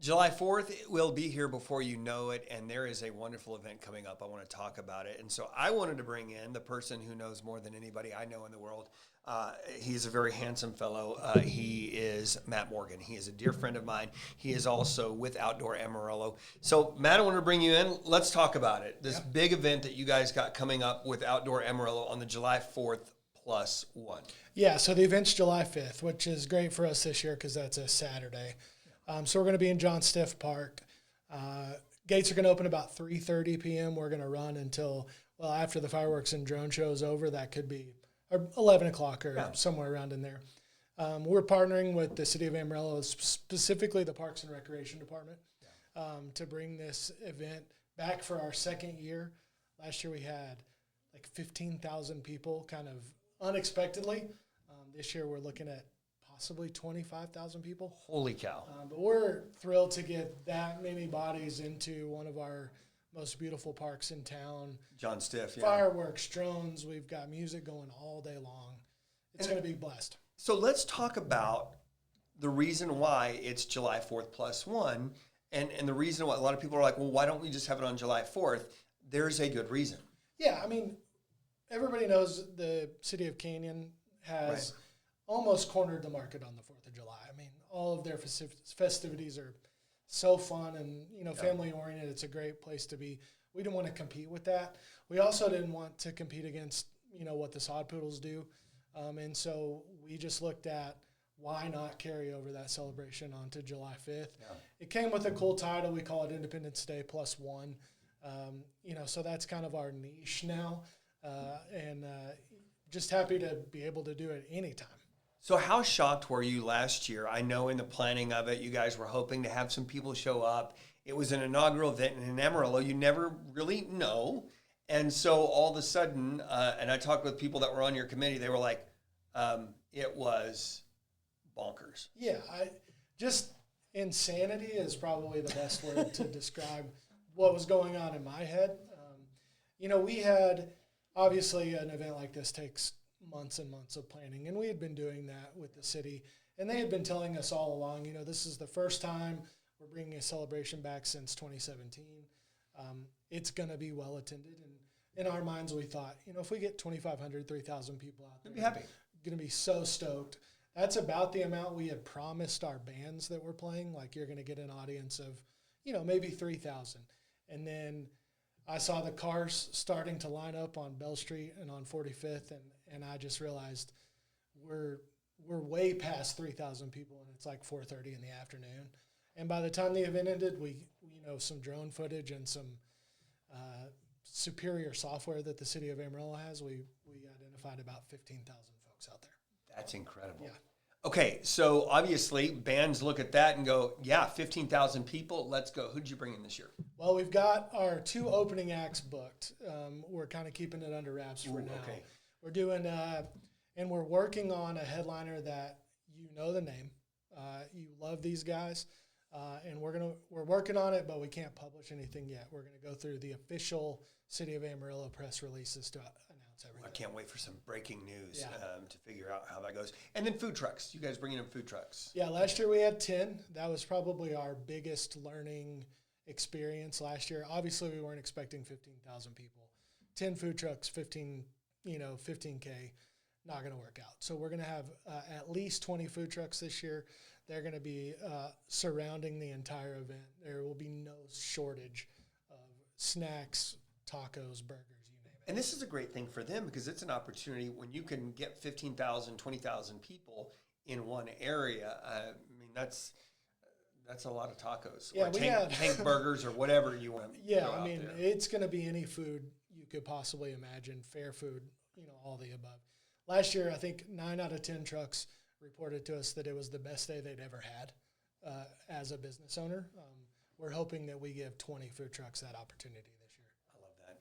July 4th will be here before you know it, and there is a wonderful event coming up. I want to talk about it. And so I wanted to bring in the person who knows more than anybody I know in the world. He's a very handsome fellow. He is Matt Morgan. He is a dear friend of mine. He is also with Outdoor Amarillo. So, Matt, I want to bring you in. Let's talk about it. This big event that you guys got coming up with Outdoor Amarillo on the July 4th +1. Yeah, so the event's July 5th, which is great for us this year because that's a Saturday. So we're going to be in John Stiff Park. Gates are going to open about 3:30 p.m. We're going to run until, well, after the fireworks and drone show is over. That could be 11 o'clock or somewhere around in there. We're partnering with the City of Amarillo, specifically the Parks and Recreation Department, to bring this event back for our second year. Last year we had like 15,000 people kind of unexpectedly. This year we're looking at possibly 25,000 people. Holy cow. But we're thrilled to get that many bodies into one of our most beautiful parks in town. John Stiff, yeah. Fireworks, drones. We've got music going all day long. It's going to be blessed. So let's talk about the reason why it's July 4th +1, and the reason why a lot of people are like, well, why don't we just have it on July 4th? There's a good reason. Yeah, I mean, everybody knows the city of Canyon has almost cornered the market on the 4th of July. I mean, all of their festivities are so fun and, family-oriented. It's a great place to be. We didn't want to compete with that. We also didn't want to compete against, what the sod poodles do. And so we just looked at why not carry over that celebration onto July 5th. Yeah. It came with a cool title. We call it Independence Day +1. So that's kind of our niche now. And just happy to be able to do it anytime. So how shocked were you last year? I know in the planning of it, you guys were hoping to have some people show up. It was an inaugural event in Amarillo. You never really know. And so all of a sudden, and I talked with people that were on your committee, they were like, it was bonkers. Yeah, just insanity is probably the best word to describe what was going on in my head. We had, obviously, an event like this takes months and months of planning, and we had been doing that with the city, and they had been telling us all along, this is the first time we're bringing a celebration back since 2017. It's going to be well attended, and in our minds we thought, if we get 2,500, 3,000 people out there, be happy. Going to be so stoked. That's about the amount we had promised our bands that were playing. Like, you're going to get an audience of, maybe 3,000. And then I saw the cars starting to line up on Bell Street and on 45th, and I just realized we're way past 3,000 people, and it's like 4:30 in the afternoon. And by the time the event ended, we some drone footage and some superior software that the city of Amarillo has. We identified about 15,000 folks out there. That's incredible. Yeah. Okay, so obviously bands look at that and go, yeah, 15,000 people, let's go. Who did you bring in this year? Well, we've got our 2 opening acts booked. We're kind of keeping it under wraps for now. Okay. We're doing, and we're working on a headliner that you know the name. You love these guys, and we're working on it, but we can't publish anything yet. We're going to go through the official City of Amarillo press releases to announce everything. I can't wait for some breaking news to figure out how that goes. And then food trucks. You guys bringing in food trucks? Yeah, last year we had 10. That was probably our biggest learning experience last year. Obviously, we weren't expecting 15,000 people. 10 food trucks, 15K, not going to work out. So we're going to have at least 20 food trucks this year. They're going to be surrounding the entire event. There will be no shortage of snacks, tacos, burgers, you name it. And this is a great thing for them because it's an opportunity when you can get 15,000, 20,000 people in one area. That's a lot of tacos. Yeah, or tank burgers or whatever you want. Yeah, I mean, it's going to be any food you could possibly imagine, fair food, all the above. Last year, I think 9 out of 10 trucks reported to us that it was the best day they'd ever had as a business owner. We're hoping that we give 20 food trucks that opportunity this year. I love that.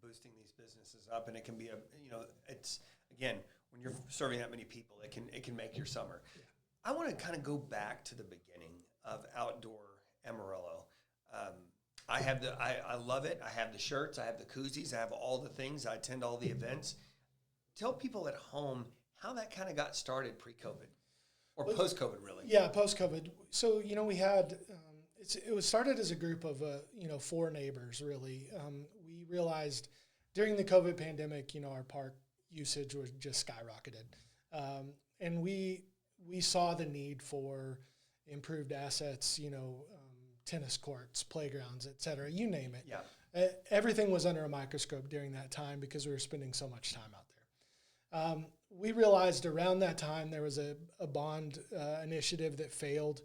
Boosting these businesses up, and it can be it's, again, when you're serving that many people, it can make your summer. Yeah. I want to kind of go back to the beginning of Outdoor Amarillo. I love it. I have the shirts, I have the koozies, I have all the things. I attend all the events. Tell people at home how that kind of got started pre-COVID or post-COVID, really. Yeah, post-COVID. So, we had It was started as a group of, 4 neighbors, really. We realized during the COVID pandemic, our park usage was just skyrocketed. And we saw the need for improved assets, tennis courts, playgrounds, et cetera, you name it. Yeah. Everything was under a microscope during that time because we were spending so much time out there. We realized around that time there was a bond initiative that failed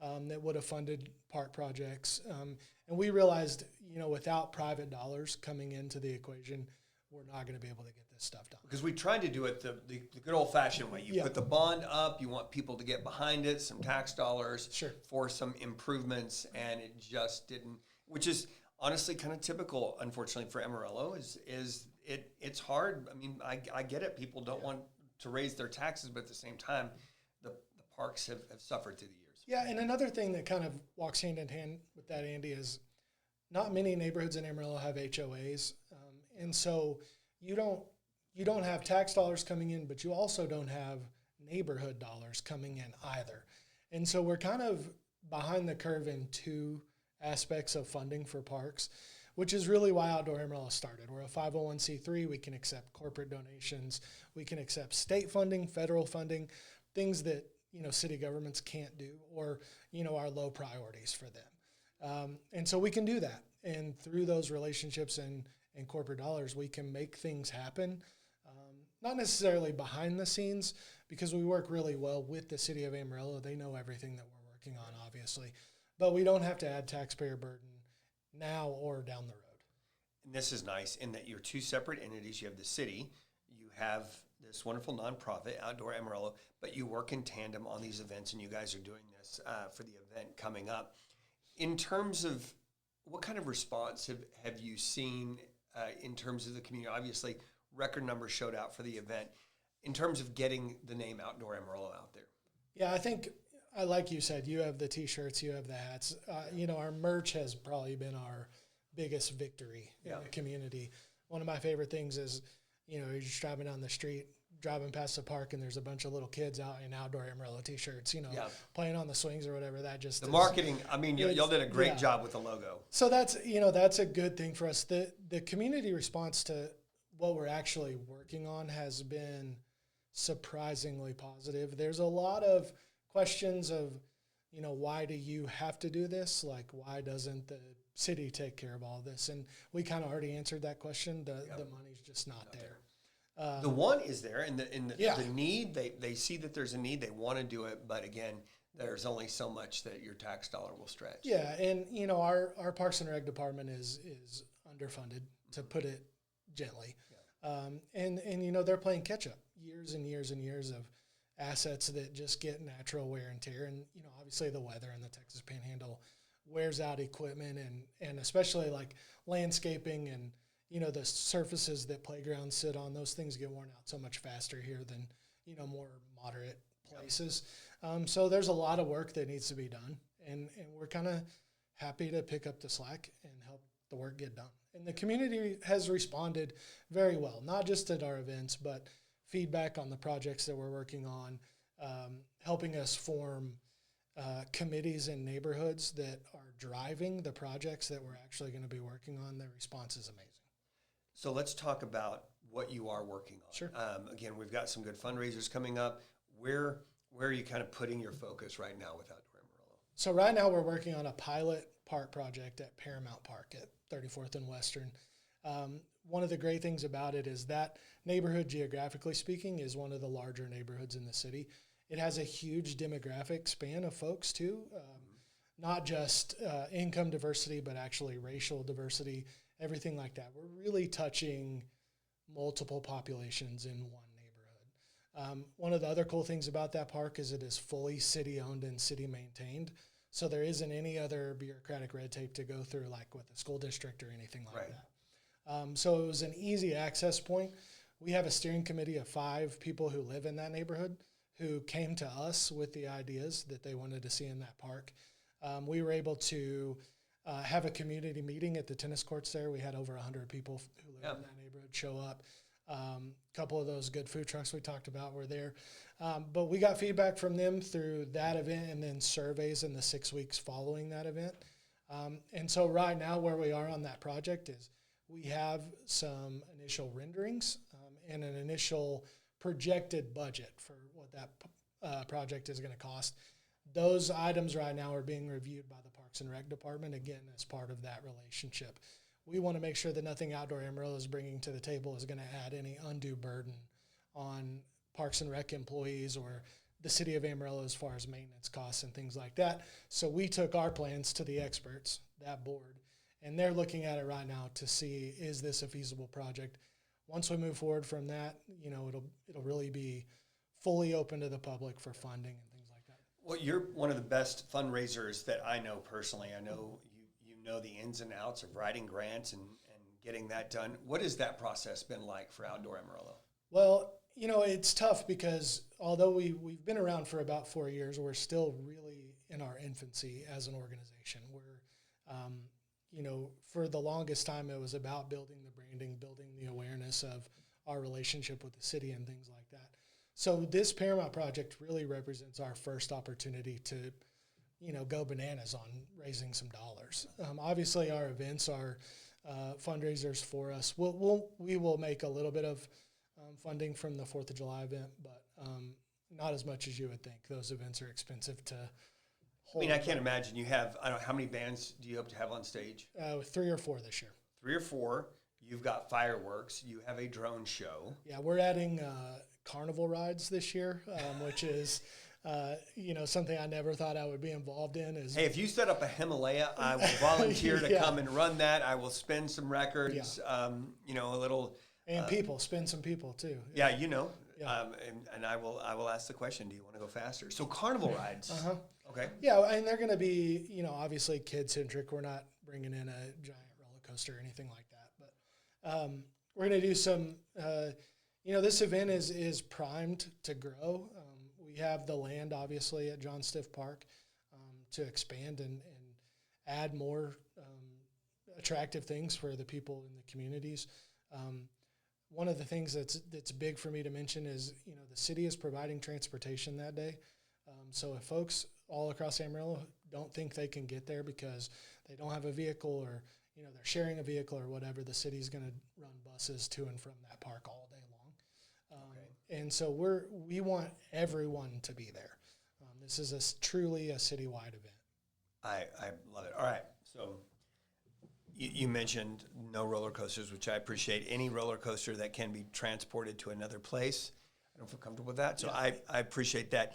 that would have funded park projects. And we realized, without private dollars coming into the equation, we're not going to be able to get this stuff done. Because we tried to do it the good old-fashioned way. You put the bond up, you want people to get behind it, some tax dollars for some improvements, and it just didn't, which is honestly kind of typical, unfortunately, for Amarillo, it's hard. I mean, I get it. People don't want to raise their taxes, but at the same time, the parks have suffered through the years. Yeah, and another thing that kind of walks hand in hand with that, Andy, is not many neighborhoods in Amarillo have HOAs, and so you don't have tax dollars coming in, but you also don't have neighborhood dollars coming in either. And so we're kind of behind the curve in 2 aspects of funding for parks, which is really why Outdoor Amarillo started. We're a 501c3. We can accept corporate donations. We can accept state funding, federal funding, things that city governments can't do, or are low priorities for them. And so we can do that. And through those relationships and corporate dollars, we can make things happen. Not necessarily behind the scenes, because we work really well with the city of Amarillo. They know everything that we're working on, obviously. But we don't have to add taxpayer burden now or down the road. And this is nice in that you're 2 separate entities. You have the city, you have this wonderful nonprofit, Outdoor Amarillo, but you work in tandem on these events, and you guys are doing this for the event coming up. In terms of what kind of response have you seen in terms of the community? Obviously, record numbers showed out for the event. In terms of getting the name Outdoor Amarillo out there? Yeah, I think, like you said, you have the T-shirts, you have the hats. Our merch has probably been our biggest victory in the community. One of my favorite things is, you're just driving down the street, driving past the park, and there's a bunch of little kids out in Outdoor Amarillo T-shirts, playing on the swings or whatever. That just the marketing. I mean, y'all did a great job with the logo. So that's a good thing for us. The community response to what we're actually working on has been surprisingly positive. There's a lot of questions of, why do you have to do this? Like, why doesn't the city take care of all this? And we kind of already answered that question. The money's just not there. The want is there, and the need, they see that there's a need, they want to do it, but again, there's only so much that your tax dollar will stretch. Yeah, and our Parks and Rec department is underfunded, to put it gently. Yeah. And they're playing catch up, years and years and years of assets that just get natural wear and tear, and obviously the weather in the Texas Panhandle wears out equipment, and especially like landscaping and the surfaces that playgrounds sit on, those things get worn out so much faster here than, more moderate places. So there's a lot of work that needs to be done, and we're kind of happy to pick up the slack and help the work get done. And the community has responded very well, not just at our events, but feedback on the projects that we're working on, helping us form committees in neighborhoods that are driving the projects that we're actually going to be working on. The response is amazing. So let's talk about what you are working on. Sure. Again, we've got some good fundraisers coming up. Where are you kind of putting your focus right now with Outdoor Amarillo? So right now we're working on a pilot park project at Paramount Park at 34th and Western. One of the great things about it is that neighborhood, geographically speaking, is one of the larger neighborhoods in the city. It has a huge demographic span of folks too, not just income diversity, but actually racial diversity, everything like that. We're really touching multiple populations in one neighborhood. One of the other cool things about that park is it is fully city-owned and city-maintained, so there isn't any other bureaucratic red tape to go through like with the school district or anything like that. So it was an easy access point. We have a steering committee of 5 people who live in that neighborhood who came to us with the ideas that they wanted to see in that park. We were able to have a community meeting at the tennis courts there. We had over 100 people who live in that neighborhood show up. A couple of those good food trucks we talked about were there. But we got feedback from them through that event and then surveys in the 6 weeks following that event. And so right now where we are on that project is we have some initial renderings and an initial projected budget for what that project is going to cost. Those items right now are being reviewed by the Parks and Rec Department, again, as part of that relationship. We want to make sure that nothing Outdoor Amarillo is bringing to the table is going to add any undue burden on Parks and Rec employees or the city of Amarillo as far as maintenance costs and things like that. So we took our plans to the experts, that board, and they're looking at it right now to see, is this a feasible project? Once we move forward from that, it'll really be fully open to the public for funding and things like that. Well, you're one of the best fundraisers that I know personally. I know you know the ins and outs of writing grants and getting that done. What has that process been like for Outdoor Amarillo? Well, it's tough because although we've been around for about 4 years, we're still really in our infancy as an organization. We're, for the longest time, it was about building the branding, building the awareness of our relationship with the city and things like that. So this Paramount project really represents our first opportunity to, go bananas on raising some dollars. Obviously, our events are fundraisers for us. We will make a little bit of funding from the 4th of July event, but not as much as you would think. Those events are expensive to hold. I can't imagine you have, I don't know, how many bands do you hope to have on stage? 3 or 4 this year. 3 or 4. You've got fireworks. You have a drone show. Yeah, we're adding carnival rides this year, which is, something I never thought I would be involved in. Hey, if you set up a Himalaya, I will volunteer to come and run that. I will spin some records, a little. And spin some people too. Yeah, and I will ask the question, do you want to go faster? So carnival rides. Uh-huh. Okay. Yeah, and they're going to be, obviously kid-centric. We're not bringing in a giant roller coaster or anything like that. But we're going to do some, this event is primed to grow. We have the land, obviously, at John Stiff Park to expand and add more attractive things for the people in the communities. One of the things that's big for me to mention is, the city is providing transportation that day. So if folks all across Amarillo don't think they can get there because they don't have a vehicle or, they're sharing a vehicle or whatever, the city's going to run buses to and from that park all day long. Okay. And so we want everyone to be there. This is truly a citywide event. I love it. All right. So you mentioned no roller coasters, which I appreciate. Any roller coaster that can be transported to another place, I don't feel comfortable with that. So yeah. I appreciate that.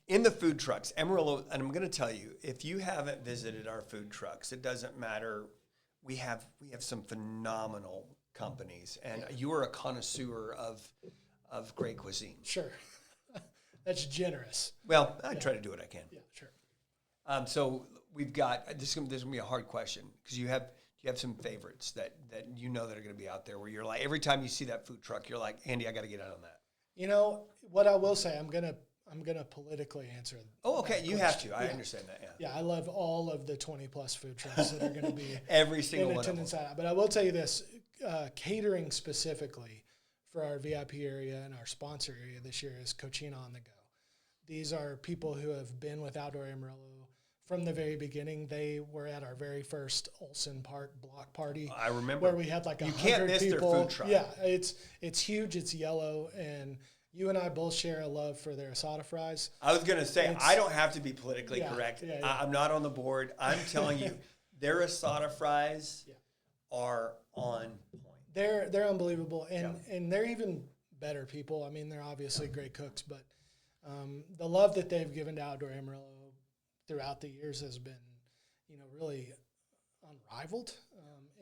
In the food trucks, Amarillo, and I'm going to tell you, if you haven't visited our food trucks, it doesn't matter. We have some phenomenal companies, and you are a connoisseur of great cuisine. Sure. That's generous. Well, I try to do what I can. Yeah, sure. So we've got, this is going to be a hard question, because you have some favorites that that are going to be out there where you're like, every time you see that food truck, you're like, Andy, I got to get out on that. What I will say, I'm gonna politically answer. Oh, okay, you have to. I understand that. Yeah. Yeah, I love all of the 20+ food trucks that are going to be every single in one attendance. But I will tell you this: catering specifically for our VIP area and our sponsor area this year is Cochina on the Go. These are people who have been with Outdoor Amarillo from the very beginning. They were at our very first Olson Park block party. I remember where we had like 100 people. You can't miss their food truck. Yeah, it's huge. It's yellow, and you and I both share a love for their asada fries. I was going to say, I don't have to be politically correct. Yeah. I'm not on the board. I'm telling you, their asada fries are on point. They're unbelievable, and they're even better people. I mean, they're obviously great cooks, but the love that they've given to Outdoor Amarillo throughout the years has been, really unrivaled.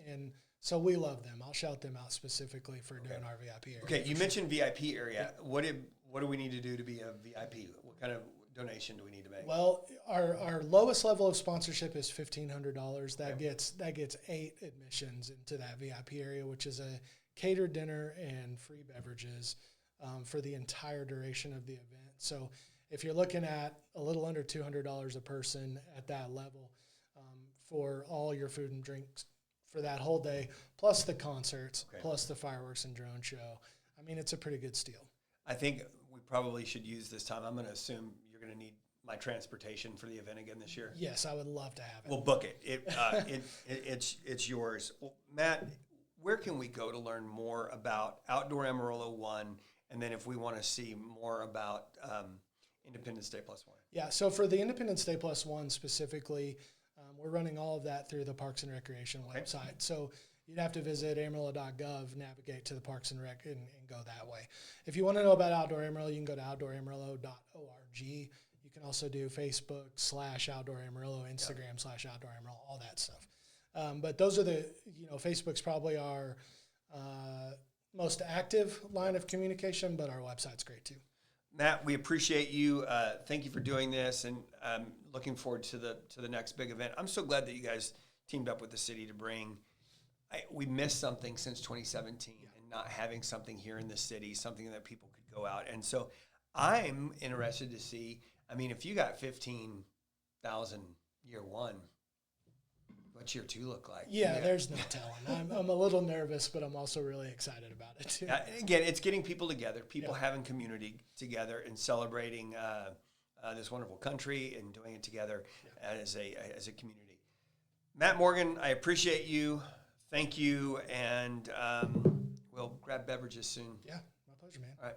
And so we love them. I'll shout them out specifically for doing our VIP area. Okay, you mentioned VIP area. What do we need to do to be a VIP? What kind of donation do we need to make? Well, our lowest level of sponsorship is $1,500. That gets 8 admissions into that VIP area, which is a catered dinner and free beverages for the entire duration of the event. So if you're looking at a little under $200 a person at that level for all your food and drinks for that whole day, plus the concerts, plus the fireworks and drone show, I mean, it's a pretty good steal. I think we probably should use this time. I'm going to assume you're going to need my transportation for the event again this year. Yes, I would love to have it. We'll book it. It's yours. Well, Matt, where can we go to learn more about Outdoor Amarillo 1, and then if we want to see more about Independence Day +1? Yeah, so for the Independence Day +1 specifically, we're running all of that through the Parks and Recreation website. So you'd have to visit amarillo.gov, navigate to the Parks and Rec, and go that way. If you want to know about Outdoor Amarillo, you can go to outdooramarillo.org. You can also do Facebook/Outdoor Amarillo, Instagram/Outdoor Amarillo, all that stuff. But those are the, Facebook's probably our most active line of communication, but our website's great too. Matt, we appreciate you. Thank you for doing this, and looking forward to the next big event. I'm so glad that you guys teamed up with the city to bring. We missed something since 2017, and not having something here in the city, something that people could go out. And so I'm interested to see. I mean, if you got 15,000 year one, what's year two look like? Yeah, there's no telling. I'm a little nervous, but I'm also really excited about it too. Again, it's getting people together, people having community together, and celebrating this wonderful country and doing it together as a community. Matt Morgan, I appreciate you. Thank you, and we'll grab beverages soon. Yeah, my pleasure, man. All right.